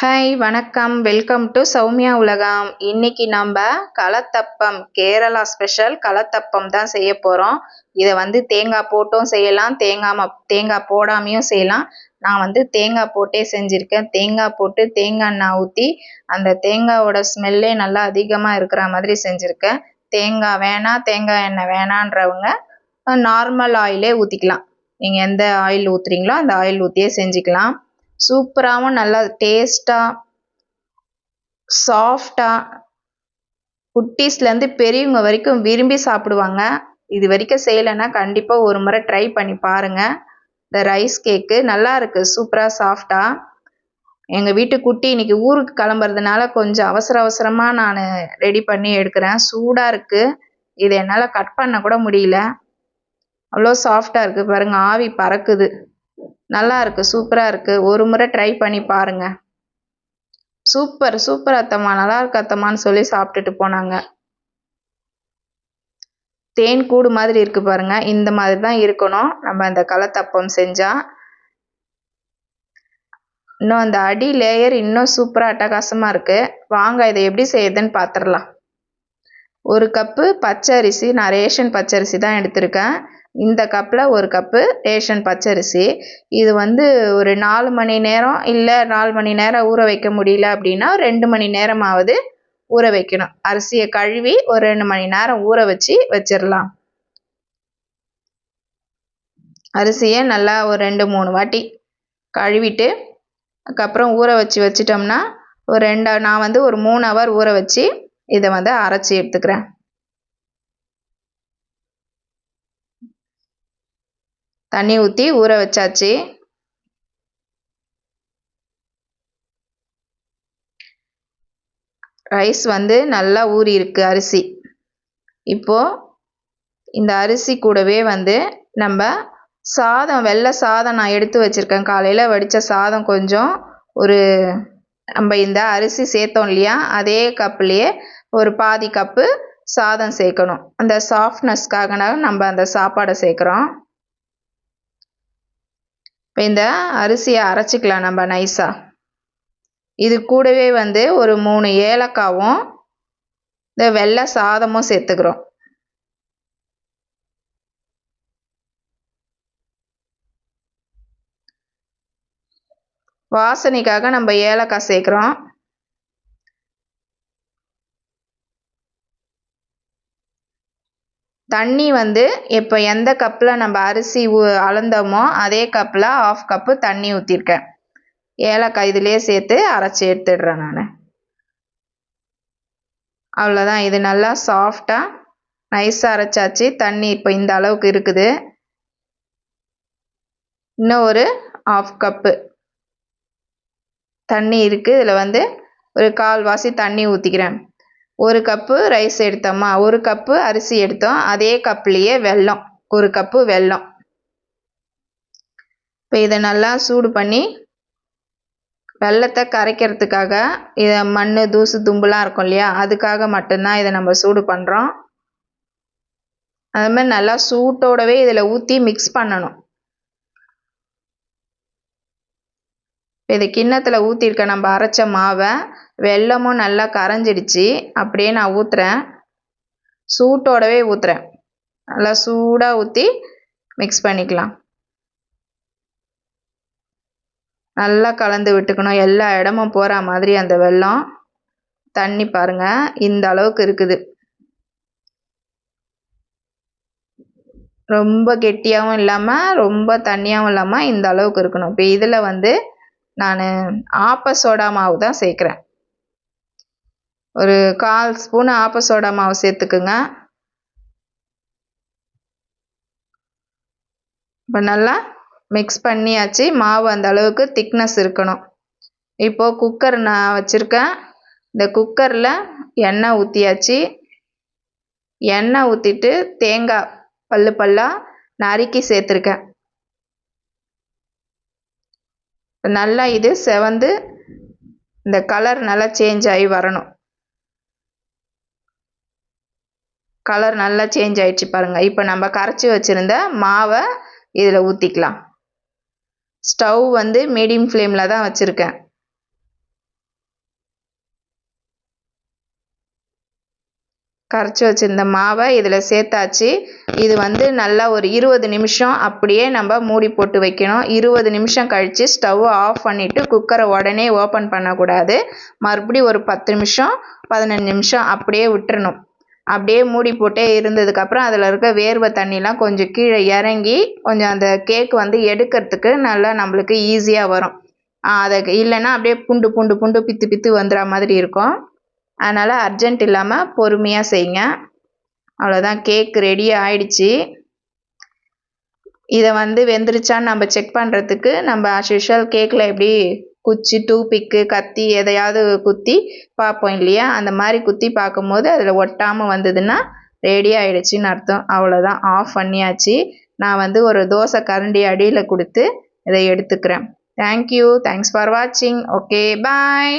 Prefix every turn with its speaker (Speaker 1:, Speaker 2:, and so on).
Speaker 1: Hi வணக்கம், welcome to Soumya உலகம். இன்னைக்கு நம்ம களத்தப்பம், கேரளா ஸ்பெஷல் களத்தப்பம் தான் செய்ய போகிறோம். இதை தேங்காய் போட்டும் செய்யலாம், தேங்காய் போடாமையும் செய்யலாம். நான் தேங்காய் போட்டே செஞ்சுருக்கேன். தேங்காய் போட்டு தேங்காய் எண்ணெய் ஊற்றி அந்த தேங்காயோட ஸ்மெல்லே நல்லா அதிகமாக இருக்கிற மாதிரி செஞ்சுருக்கேன். தேங்காய் வேணாம், தேங்காய் எண்ணெய் வேணான்றவங்க நார்மல் ஆயிலே ஊற்றிக்கலாம். நீங்கள் எந்த ஆயில் ஊற்றுறீங்களோ அந்த ஆயில் ஊற்றியே செஞ்சுக்கலாம். சூப்பராகவும் நல்லா டேஸ்ட்டாக சாஃப்டாக குட்டீஸ்லேருந்து பெரியவங்க வரைக்கும் விரும்பி சாப்பிடுவாங்க. இது வரைக்கும் செய்யலைன்னா கண்டிப்பாக ஒரு முறை ட்ரை பண்ணி பாருங்கள். இந்த ரைஸ் கேக்கு நல்லா இருக்குது, சூப்பராக சாஃப்டாக. எங்கள் வீட்டு குட்டி இன்றைக்கி ஊருக்கு கிளம்புறதுனால கொஞ்சம் அவசரமாக நான் ரெடி பண்ணி எடுக்கிறேன். சூடாக இருக்குது, இதை என்னால் கட் பண்ண கூட முடியல. அவ்வளோ சாஃப்டாக இருக்குது பாருங்கள், ஆவி பறக்குது. நல்லா இருக்குது, சூப்பராக இருக்குது. ஒரு முறை ட்ரை பண்ணி பாருங்கள். சூப்பர் அத்தம்மா, நல்லா இருக்கு அத்தம்மான்னு சொல்லி சாப்பிட்டுட்டு போனாங்க. தேன் கூடு மாதிரி இருக்குது பாருங்க, இந்த மாதிரி தான் இருக்கணும் நம்ம இந்த களத்தப்பம் செஞ்சால். இன்னும் அந்த அடி லேயர் இன்னும் சூப்பராக அட்டகாசமாக இருக்குது. வாங்க இதை எப்படி செய்யுதுன்னு பார்த்துடலாம். ஒரு கப்பு பச்சரிசி, நான் ரேஷன் பச்சரிசி தான் எடுத்திருக்கேன். இந்த கப்பில் ஒரு கப்பு ரேஷன் பச்சரிசி. இது ஒரு 4 மணி நேரம் இல்லை 4 மணி நேரம் ஊற வைக்க முடியல அப்படின்னா 2 மணி நேரமாவது ஊற வைக்கணும். அரிசியை கழுவி ஒரு 2 மணி நேரம் ஊற வச்சிடலாம். அரிசியை நல்லா ஒரு 2-3 வாட்டி கழுவிட்டு அதுக்கப்புறம் ஊற வச்சிட்டோம்னா நான் ஒரு 3 ஹவர் ஊற வச்சு இதை அரைச்சி எடுத்துக்கிறேன். தண்ணி ஊற்றி ஊற வச்சாச்சு. ரைஸ் நல்லா ஊறி இருக்கு அரிசி. இப்போது இந்த அரிசி கூடவே நம்ம சாதம், வெள்ளை சாதம் நான் எடுத்து வச்சுருக்கேன். காலையில் வடித்த சாதம் கொஞ்சம், நம்ம இந்த அரிசி சேர்த்தோம் இல்லையா, அதே கப்புலேயே ஒரு பாதி கப்பு சாதம் சேர்க்கணும். அந்த சாஃப்ட்னஸ்க்காக நம்ம அந்த சாப்பாடை சேர்க்குறோம். இப்போ இந்த அரிசியை அரைச்சிக்கலாம் நம்ம நைஸாக. இது கூடவே ஒரு 3 ஏலக்காவும் இந்த வெள்ளை சாதமும் சேர்த்துக்கிறோம். வாசனைக்காக நம்ம ஏலக்காய் சேர்க்குறோம். தண்ணி இப்போ எந்த கப்பில் நம்ம அரிசி அளந்தோமோ அதே கப்பில் 1/2 கப்பு தண்ணி ஊற்றிருக்கேன். ஏலக்காய் இதிலே சேர்த்து அரைச்சி எடுத்துடுறேன் நான். அவ்வளோதான், இது நல்லா சாஃப்டாக நைஸாக அரைச்சாச்சு. தண்ணி இப்போ இந்த அளவுக்கு இருக்குது. இன்னும் ஒரு 1/2 கப்பு தண்ணி இருக்குது. இதில் ஒரு 1/4 வாசி தண்ணி ஊற்றிக்கிறேன். 1 கப்பு ரைஸ் எடுத்தோமா, 1 கப்பு அரிசி எடுத்தோம், அதே கப்லேயே வெல்லம், 1 கப்பு வெல்லம். இப்போ இதை நல்லா சூடு பண்ணி வெல்லத்தை கரைக்கிறதுக்காக, இதை மண் தூசு தும்புலாம் இருக்கும் இல்லையா, அதுக்காக மட்டும்தான் இதை நம்ம சூடு பண்ணுறோம். அது மாதிரி நல்லா சூட்டோடவே இதில் ஊற்றி மிக்ஸ் பண்ணணும். இதை கிண்ணத்தில் ஊற்றிருக்க நம்ம அரைச்ச மாவை, வெல்லமும் நல்லா கரைஞ்சிடுச்சு. அப்படியே நான் ஊற்றுறேன், சூட்டோடவே ஊற்றுறேன். நல்லா சூடாக ஊற்றி மிக்ஸ் பண்ணிக்கலாம். நல்லா கலந்து விட்டுக்கணும், எல்லா இடமும் போகிற மாதிரி. அந்த வெல்லம் தண்ணி பாருங்கள் இந்த அளவுக்கு இருக்குது. ரொம்ப கெட்டியாகவும் இல்லாமல் ரொம்ப தண்ணியாகவும் இல்லாமல் இந்த அளவுக்கு இருக்கணும். இப்போ இதில் நான் ஆப்ப சோடா மாவு தான் சேர்க்குறேன். ஒரு 1/4 ஸ்பூன் ஆப்ப சோடா மாவு சேர்த்துக்குங்க. இப்போ நல்லா மிக்ஸ் பண்ணியாச்சு. மாவு அந்த அளவுக்கு திக்னஸ் இருக்கணும். இப்போது குக்கர் நான் வச்சுருக்கேன். இந்த குக்கரில் எண்ணெய் ஊற்றியாச்சு. எண்ணெய் ஊற்றிட்டு தேங்காய் பல்லாக நறுக்கி சேர்த்துருக்கேன். நல்லா இது செவந்து இந்த கலர் நல்லா சேஞ்ச் ஆகி வரணும். கலர் நல்லா சேஞ்ச் ஆயிடுச்சு பாருங்கள். இப்போ நம்ம கரைச்சி வச்சுருந்த மாவை இதில் ஊற்றிக்கலாம். ஸ்டவ் மீடியம் ஃப்ளேமில் தான் வச்சுருக்கேன். கரைச்சி வச்சுருந்த மாவை இதில் சேர்த்தாச்சு. இது வந்து நல்லா ஒரு 20 நிமிஷம் அப்படியே நம்ம மூடி போட்டு வைக்கணும். 20 நிமிஷம் கழித்து ஸ்டவ் ஆஃப் பண்ணிவிட்டு குக்கரை உடனே ஓப்பன் பண்ணக்கூடாது. மறுபடியும் ஒரு 10 நிமிஷம் 15 நிமிஷம் அப்படியே விட்டுறணும். அப்படியே மூடி போட்டே இருந்ததுக்கப்புறம் அதில் இருக்க வேர்வை தண்ணிலாம் கொஞ்சம் கீழே இறங்கி கொஞ்சம் அந்த கேக் வந்து எடுக்கிறதுக்கு நல்லா நம்மளுக்கு ஈஸியாக வரும். அதை இல்லைன்னா அப்படியே புண்டு புண்டு புண்டு பித்து பித்து வந்துடுற மாதிரி இருக்கும். அதனால் அர்ஜென்ட் இல்லாமல் பொறுமையாக செய்யுங்க. அவ்வளோதான், கேக் ரெடி ஆயிடுச்சு. இதை வந்து வெந்துருச்சான்னு நம்ம செக் பண்ணுறதுக்கு நம்ம ஆஸ் யூஷுவல் கேக்கில் எப்படி குச்சி டூபிக்கு கத்தி எதையாவது குத்தி பார்ப்போம் இல்லையா, அந்த மாதிரி குத்தி பார்க்கும்போது அதில் ஒட்டாமல் வந்ததுன்னா ரெடி ஆயிடுச்சுன்னு அர்த்தம். அவ்வளோதான், ஆஃப் பண்ணியாச்சு. நான் வந்து ஒரு தோசை கரண்டி அடியில் கொடுத்து இதை எடுத்துக்கிறேன். தேங்க்யூ, தேங்க்ஸ் ஃபார் வாட்சிங். ஓகே, பாய்.